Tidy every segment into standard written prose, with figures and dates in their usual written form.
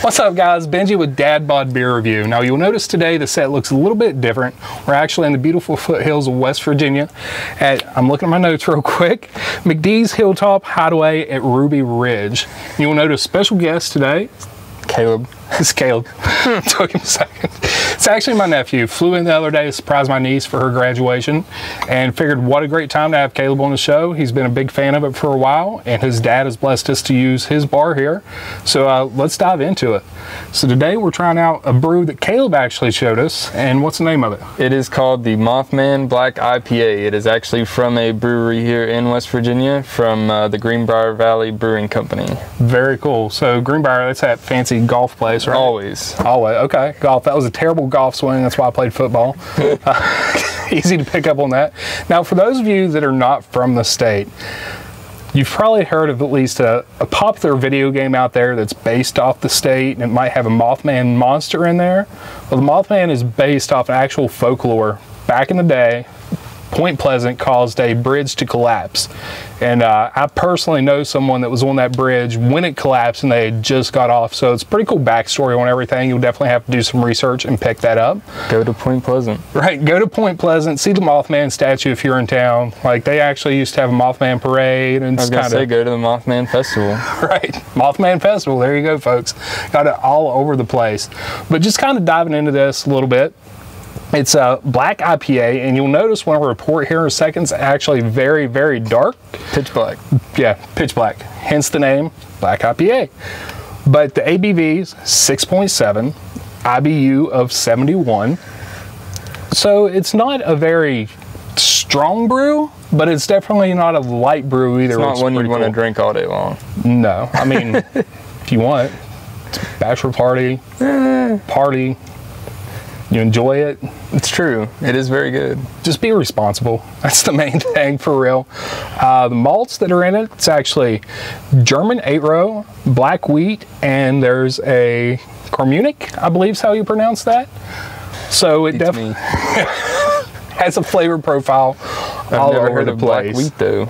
What's up, guys? Benji with Dad Bod Beer Review. Now, you'll notice today the set looks a little bit different. We're actually in the beautiful foothills of West Virginia I'm looking at my notes real quick, McDee's Hilltop Hideaway at Ruby Ridge. You'll notice special guest today, Caleb. It's Caleb. Took him a second. It's actually my nephew. Flew in the other day to surprise my niece for her graduation and figured what a great time to have Caleb on the show. He's been a big fan of it for a while, and his dad has blessed us to use his bar here. So let's dive into it. So today we're trying out a brew that Caleb actually showed us, and what's the name of it? It is called the Mothman Black IPA. It is actually from a brewery here in West Virginia from the Greenbrier Valley Brewing Company. Very cool. So Greenbrier, that's that fancy golf place, right? Always. Always. Okay. Golf. That was a terrible golf swing. That's why I played football. Easy to pick up on that. Now, for those of you that are not from the state, you've probably heard of at least a popular video game out there that's based off the state, and it might have a Mothman monster in there. Well, the Mothman is based off actual folklore. Back in the day, Point Pleasant caused a bridge to collapse. And I personally know someone that was on that bridge when it collapsed and they had just got off. So it's a pretty cool backstory on everything. You'll definitely have to do some research and pick that up. Go to Point Pleasant. Right, go to Point Pleasant, see the Mothman statue if you're in town. Like, they actually used to have a Mothman parade. And I was gonna say, go to the Mothman Festival. Right, Mothman Festival, there you go, folks. Got it all over the place. But just kind of diving into this a little bit. It's a black IPA, and you'll notice when I report here in a second, it's actually very, very dark. Pitch black. Yeah, pitch black. Hence the name, Black IPA. But the ABV is 6.7, IBU of 71. So it's not a very strong brew, but it's definitely not a light brew either. It's not one you'd want to drink all day long. No, I mean, if you want, it's a bachelor party, party. You enjoy it. It's true. It is very good. Just be responsible. That's the main thing, for real. The malts that are in it, it's actually German 8-row, black wheat, and there's a Cormunic, I believe is how you pronounce that. So it definitely has a flavor profile all over the place. Black wheat, though.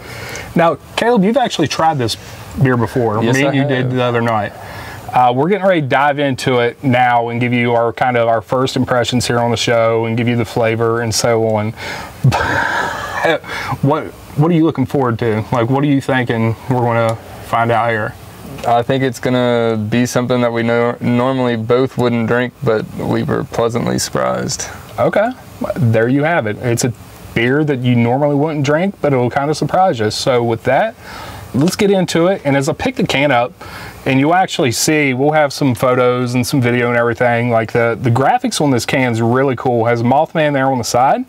Now, Caleb, you've actually tried this beer before. Yes, Me and you did the other night. We're getting ready to dive into it now and give you our our first impressions here on the show and give you the flavor and so on. What are you looking forward to? Like, what are you thinking we're going to find out here? I think it's gonna be something that we normally both wouldn't drink, but we were pleasantly surprised. Okay, there you have it. It's a beer that you normally wouldn't drink, but it'll kind of surprise you. So with that, let's get into it. And as I pick the can up, and you'll actually see, we'll have some photos and some video and everything. Like the graphics on this can is really cool. It has a Mothman there on the side,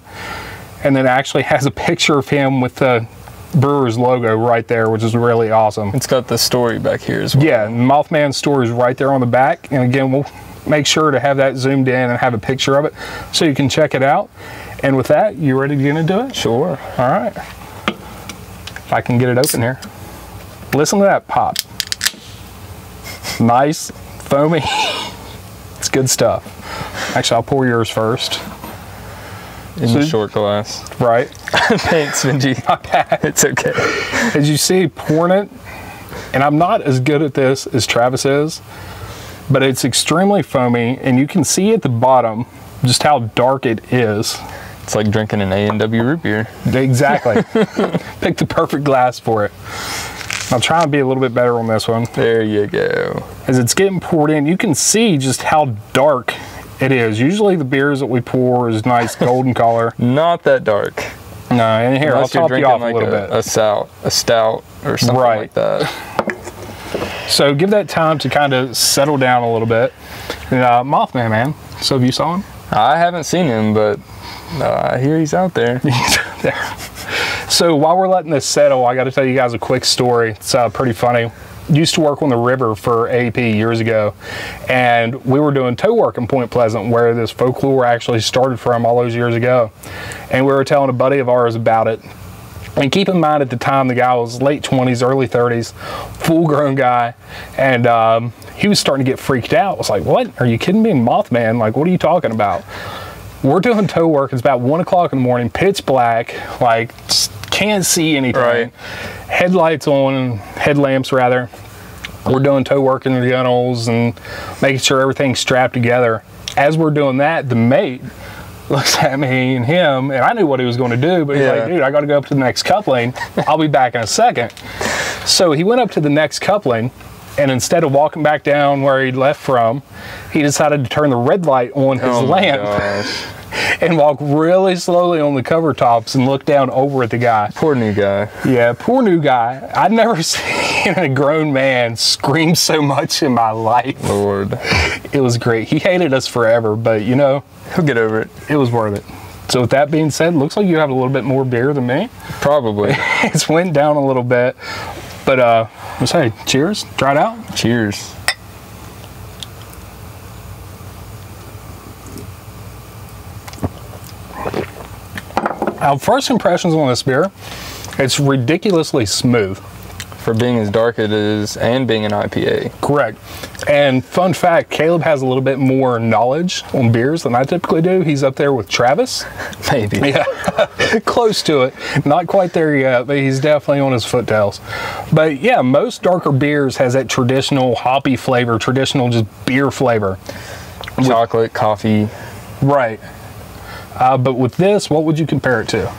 and then actually has a picture of him with the brewer's logo right there, which is really awesome. It's got the story back here as well. Yeah, Mothman's story is right there on the back. And again, we'll make sure to have that zoomed in and have a picture of it so you can check it out. And with that, you ready to get into it? Sure. All right. If I can get it open here. Listen to that pop. Nice, foamy. It's good stuff. Actually, I'll pour yours first. In the short glass. Right. Thanks, Benji. My bad. It's okay. As you see, pouring it, and I'm not as good at this as Travis is, but it's extremely foamy, and you can see at the bottom just how dark it is. It's like drinking an A&W root beer. Exactly. Pick the perfect glass for it. I'll try and be a little bit better on this one. There you go. As it's getting poured in, you can see just how dark it is. Usually the beers that we pour is nice golden color. Not that dark. No, and here, Unless I'll top you off like a little bit. A stout or something like that. So give that time to kind of settle down a little bit. And, Mothman, man. So have you saw him? I haven't seen him, but I hear he's out there. He's out there. So while we're letting this settle, I got to tell you guys a quick story. It's pretty funny. Used to work on the river for AP years ago, and we were doing tow work in Point Pleasant, where this folklore actually started from all those years ago. And we were telling a buddy of ours about it. And keep in mind, at the time, the guy was late 20s, early 30s, full-grown guy, and he was starting to get freaked out. I was like, what? Are you kidding me? Mothman? Like, what are you talking about? We're doing tow work. It's about 1 o'clock in the morning, pitch black, like, just can't see anything. Right. Headlights on, headlamps rather. We're doing toe work in the gunnels and making sure everything's strapped together. As we're doing that, the mate looks at me and him, and I knew what he was going to do, but he's like, dude, I got to go up to the next coupling. I'll be back in a second. So he went up to the next coupling, and instead of walking back down where he left from, he decided to turn the red light on his lamp and walk really slowly on the cover tops and look down over at the guy. Poor new guy. Yeah, poor new guy. I'd never seen a grown man scream so much in my life. Lord. It was great. He hated us forever, but you know, he'll get over it. It was worth it. So with that being said, looks like you have a little bit more beer than me. Probably. It's went down a little bit, but let's say cheers. Try it out. Cheers. First impressions on this beer, it's ridiculously smooth. For being as dark it is and being an IPA. Correct. And fun fact, Caleb has a little bit more knowledge on beers than I typically do. He's up there with Travis. Maybe. Yeah, close to it. Not quite there yet, but he's definitely on his foottails. But yeah, most darker beers has that traditional hoppy flavor, traditional just beer flavor. Chocolate, coffee. Right. But with this, what would you compare it to?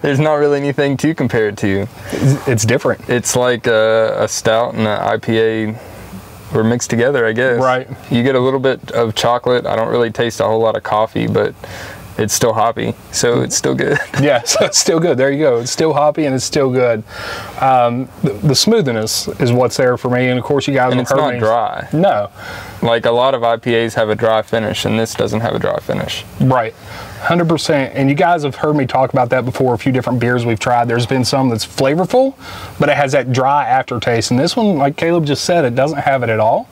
There's not really anything to compare it to. It's different. It's like a stout and an IPA were mixed together, I guess. Right. You get a little bit of chocolate. I don't really taste a whole lot of coffee, but it's still hoppy, so it's still good. Yeah, so it's still good. There you go. It's still hoppy and it's still good. The smoothness is what's there for me, and of course you guys and it's not dry. No. Like a lot of IPAs have a dry finish, and this doesn't have a dry finish. Right. 100%. And you guys have heard me talk about that before. A few different beers we've tried. There's been some that's flavorful, but it has that dry aftertaste. And this one, like Caleb just said, it doesn't have it at all.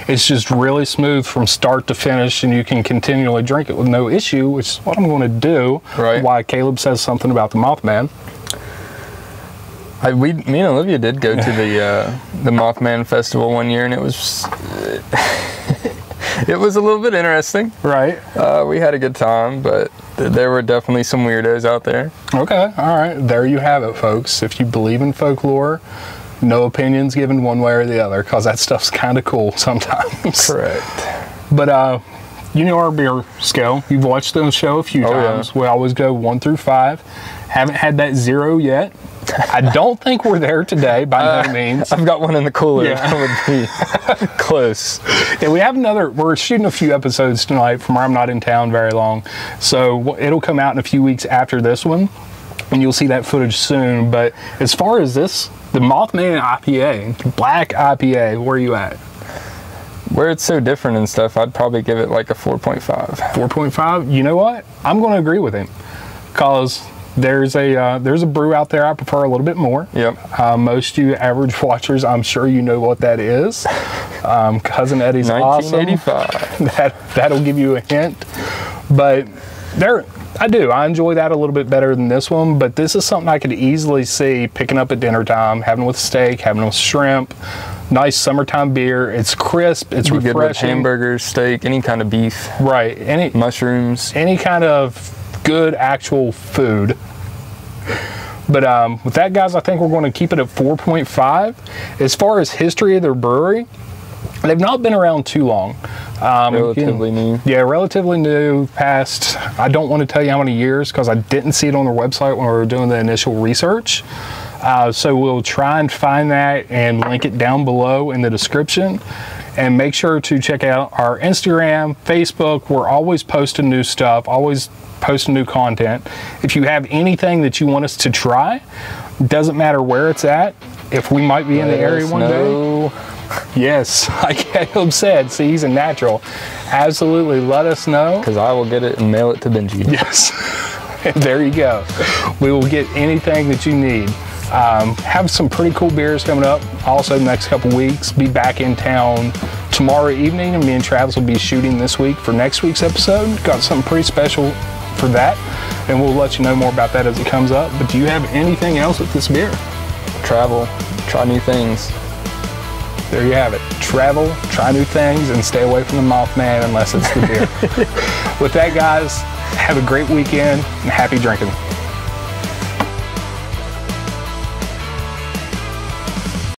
It's just really smooth from start to finish, and you can continually drink it with no issue, which is what I'm going to do. Right. Why Caleb says something about the Mothman. Me and Olivia did go to the Mothman festival one year, and it was it was a little bit interesting. Right. We had a good time, but there were definitely some weirdos out there. Okay. All right. There you have it, folks. If you believe in folklore, no opinions given one way or the other, because that stuff's kind of cool sometimes. Correct. But you know our beer scale. You've watched the show a few times. Yeah. We always go 1 through 5. Haven't had that 0 yet. I don't think we're there today, by no means. I've got one in the cooler. Yeah. That would be close. Yeah, we have we're shooting a few episodes tonight from where I'm not in town very long. So it'll come out in a few weeks after this one, and you'll see that footage soon. But as far as this, the Mothman IPA, black IPA, where are you at? Where it's so different and stuff, I'd probably give it like a 4.5. 4.5? You know what? I'm going to agree with him, because there's a brew out there I prefer a little bit more. Yep. Most of you average watchers, I'm sure you know what that is. Cousin Eddie's 1985. Awesome. That'll give you a hint. But I enjoy that a little bit better than this one, but this is something I could easily see picking up at dinner time, having with steak, having with shrimp. Nice summertime beer. It's crisp. It's refreshing. Good with hamburgers, steak, any kind of beef. Right. Mushrooms. Any kind of good actual food. But with that, guys, I think we're going to keep it at 4.5. As far as history of their brewery, they've not been around too long. Relatively new. Yeah, relatively new. Past, I don't want to tell you how many years, because I didn't see it on their website when we were doing the initial research. So we'll try and find that and link it down below in the description. And make sure to check out our Instagram, Facebook. We're always posting new stuff, always posting new content. If you have anything that you want us to try, doesn't matter where it's at. If we might be in the area one day. Yes, like Caleb said, see, he's a natural. Absolutely, let us know. Because I will get it and mail it to Benji. Yes, and there you go. We will get anything that you need. Have some pretty cool beers coming up. Also, the next couple weeks, be back in town tomorrow evening, and me and Travis will be shooting this week for next week's episode. Got something pretty special for that, and we'll let you know more about that as it comes up. But do you have anything else with this beer? Travel, try new things. There you have it. Travel, try new things, and stay away from the Mothman unless it's the beer. With that, guys, have a great weekend and happy drinking.